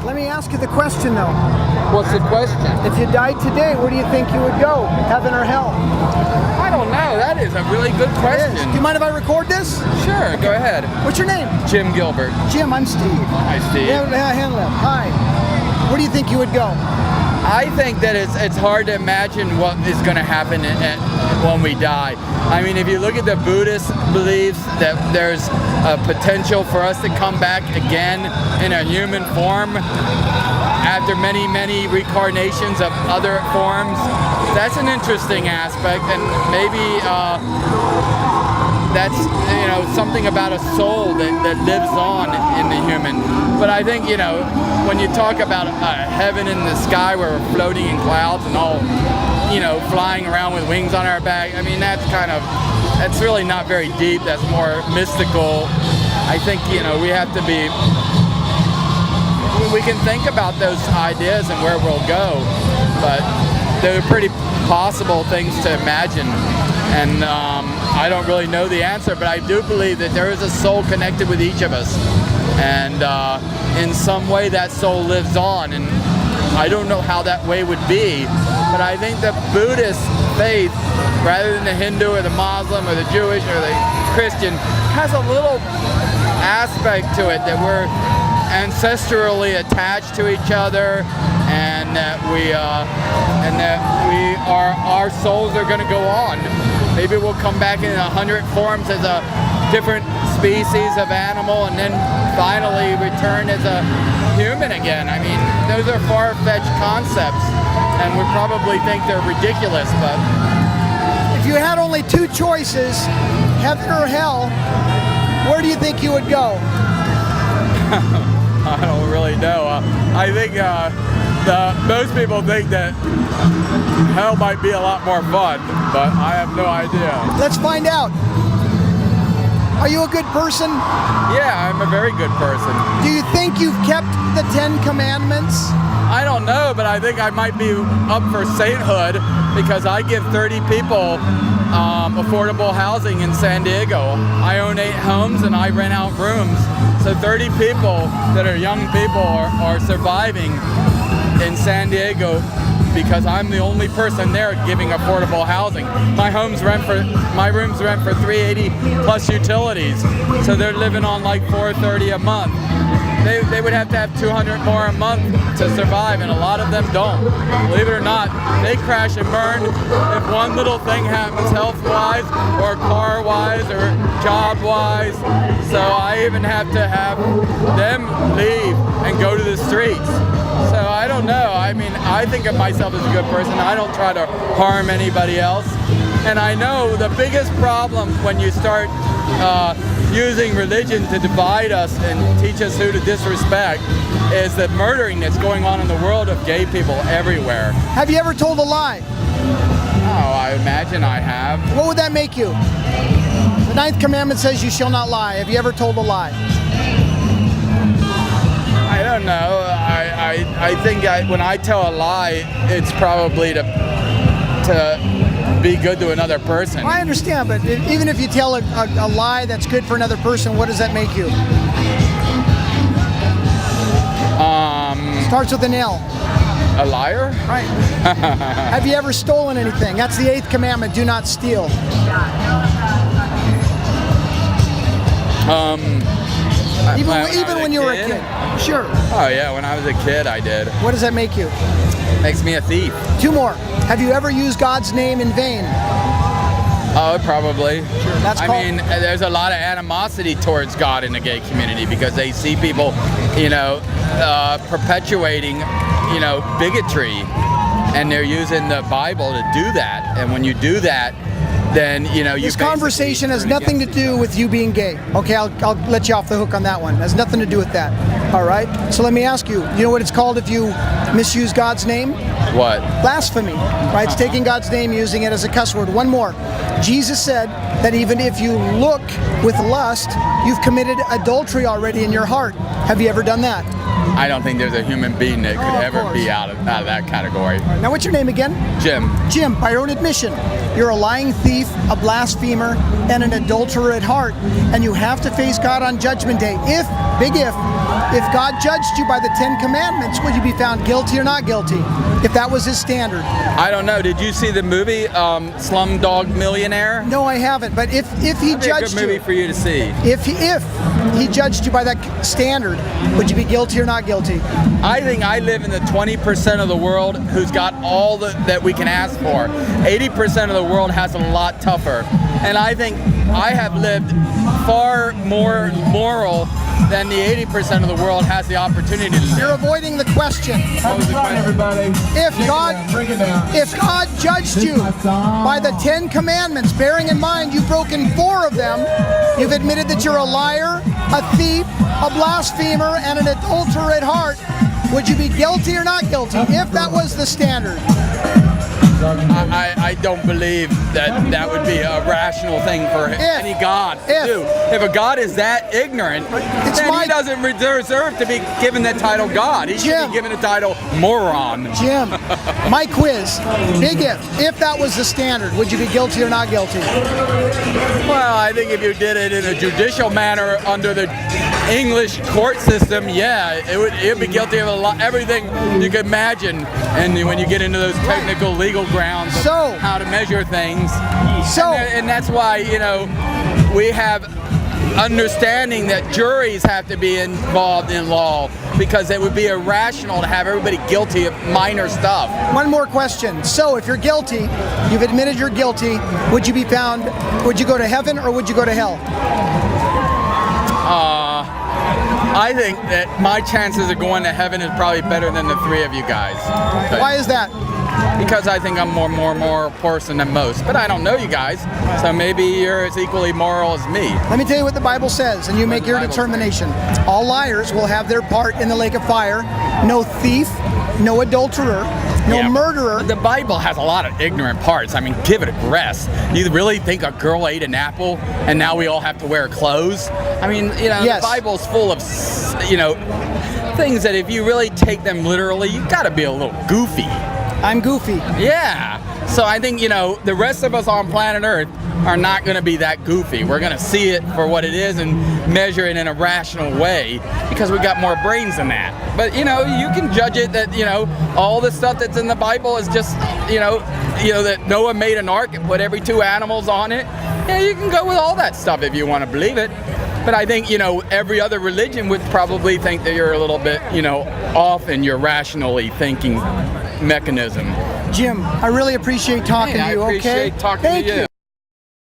Let me ask you the question, though. What's the question? If you died today, where do you think you would go? Heaven or hell? I don't know. That is a really good question. Do you mind if I record this? Sure, go ahead. What's your name? Jim Gilbert. Jim, I'm Steve. Hi, Steve. Yeah, hand left. Hi. Where do you think you would go? I think that it's hard to imagine what is going to happen when we die. I mean, if you look at the Buddhist beliefs that there's a potential for us to come back again in a human form after many, many reincarnations of other forms, that's an interesting aspect, and maybe that's something about a soul that lives on in the human. But I think when you talk about heaven in the sky where we're floating in clouds and all flying around with wings on our back, I mean that's really not very deep. That's more mystical. I think we have to be. We can think about those ideas and where we'll go, but they're pretty possible things to imagine. And I don't really know the answer, but I do believe that there is a soul connected with each of us. And in some way that soul lives on. And I don't know how that way would be, but I think the Buddhist faith, rather than the Hindu or the Muslim or the Jewish or the Christian, has a little aspect to it that we're ancestrally attached to each other, and that our souls are going to go on. Maybe we'll come back in 100 forms as a different species of animal, and then finally return as a human again. I mean, those are far-fetched concepts, and we probably think they're ridiculous. But if you had only two choices, heaven or hell, where do you think you would go? I don't really know. I think most people think that hell might be a lot more fun, but I have no idea. Let's find out. Are you a good person? Yeah, I'm a very good person. Do you think you've kept the 10 Commandments? I don't know, but I think I might be up for sainthood because I give 30 people affordable housing in San Diego. I own 8 homes and I rent out rooms. So 30 people that are young people are surviving in San Diego because I'm the only person there giving affordable housing. My rooms rent for $380 plus utilities, so they're living on like $430 a month. They would have to have 200 more a month to survive, and a lot of them don't. Believe it or not, they crash and burn if one little thing happens health-wise or car-wise or job-wise. So I even have to have them leave and go to the streets. So I don't know. I mean, I think of myself as a good person. I don't try to harm anybody else. And I know the biggest problem when you start using religion to divide us and teach us who to disrespect is the murdering that's going on in the world of gay people everywhere. Have you ever told a lie? Oh, I imagine I have. What would that make you? The 9th commandment says you shall not lie. Have you ever told a lie? I don't know. I think when I tell a lie, it's probably to be good to another person. I understand, but even if you tell a lie that's good for another person, what does that make you? Starts with an L. A liar? Right. Have you ever stolen anything? That's the 8th commandment, do not steal. Even when you were a kid? Sure. Oh yeah, when I was a kid I did. What does that make you? Makes me a thief. 2 more. Have you ever used God's name in vain? Oh, probably. Sure. That's I mean, there's a lot of animosity towards God in the gay community because they see people, perpetuating, bigotry, and they're using the Bible to do that. And when you do that, then this conversation has nothing to do with you being gay. Okay, I'll let you off the hook on that one. It has nothing to do with that. All right. So let me ask you. You know what it's called if you misuse God's name? What? Blasphemy. Right. It's taking God's name, using it as a cuss word. One more. Jesus said that even if you look with lust, you've committed adultery already in your heart. Have you ever done that? I don't think there's a human being that could ever be out of that category. Right, now, what's your name again? Jim. Jim, by your own admission, you're a lying thief, a blasphemer, and an adulterer at heart, and you have to face God on Judgment Day. If God judged you by the 10 Commandments, would you be found guilty or not guilty? If that was his standard. I don't know. Did you see the movie Slumdog Millionaire? No, I haven't. But if he That'd be a judged good movie you, for you to see. if he judged you by that standard, would you be guilty or not guilty? I think I live in the 20% of the world who's got all that we can ask for. 80% of the world has a lot tougher. And I think I have lived far more moral than the 80% of the world has the opportunity to You're live. avoiding the question. Have fun, everybody. If God judged you by the 10 Commandments, bearing in mind you've broken 4 of them, you've admitted that you're a liar, a thief, a blasphemer, and an adulterer at heart, would you be guilty or not guilty if that was the standard? I don't believe that would be a rational thing for any God to do. If a God is that ignorant, then he doesn't deserve to be given the title God. He should be given the title moron. Jim, my quiz, big if that was the standard, would you be guilty or not guilty? Well, I think if you did it in a judicial manner under the English court system, yeah, it would be guilty of everything you could imagine. And when you get into those technical legal grounds of how to measure things, and that's why, you know, we have understanding that juries have to be involved in law, because it would be irrational to have everybody guilty of minor stuff. One more question. So if you're guilty, you've admitted you're guilty, would you be found, would you go to heaven or would you go to hell? I think that my chances of going to heaven is probably better than the 3 of you guys. Why is that? Because I think I'm more person than most. But I don't know you guys, so maybe you're as equally moral as me. Let me tell you what the Bible says, and you make your determination. All liars will have their part in the lake of fire. No thief, no adulterer, no murderer. The Bible has a lot of ignorant parts. I mean, give it a rest. You really think a girl ate an apple and now we all have to wear clothes? I mean, you know, the Bible's full of, you know, things that if you really take them literally, you've got to be a little goofy. I'm goofy. Yeah. So I think, you know, the rest of us on planet Earth are not going to be that goofy. We're going to see it for what it is and measure it in a rational way because we've got more brains than that. But, you know, you can judge it that, you know, all the stuff that's in the Bible is just, you know, that Noah made an ark and put every 2 animals on it. Yeah, you can go with all that stuff if you want to believe it. But I think, you know, every other religion would probably think that you're a little bit, you know, off in your rationally thinking mechanism. Jim, I really appreciate talking to you. I appreciate talking to you.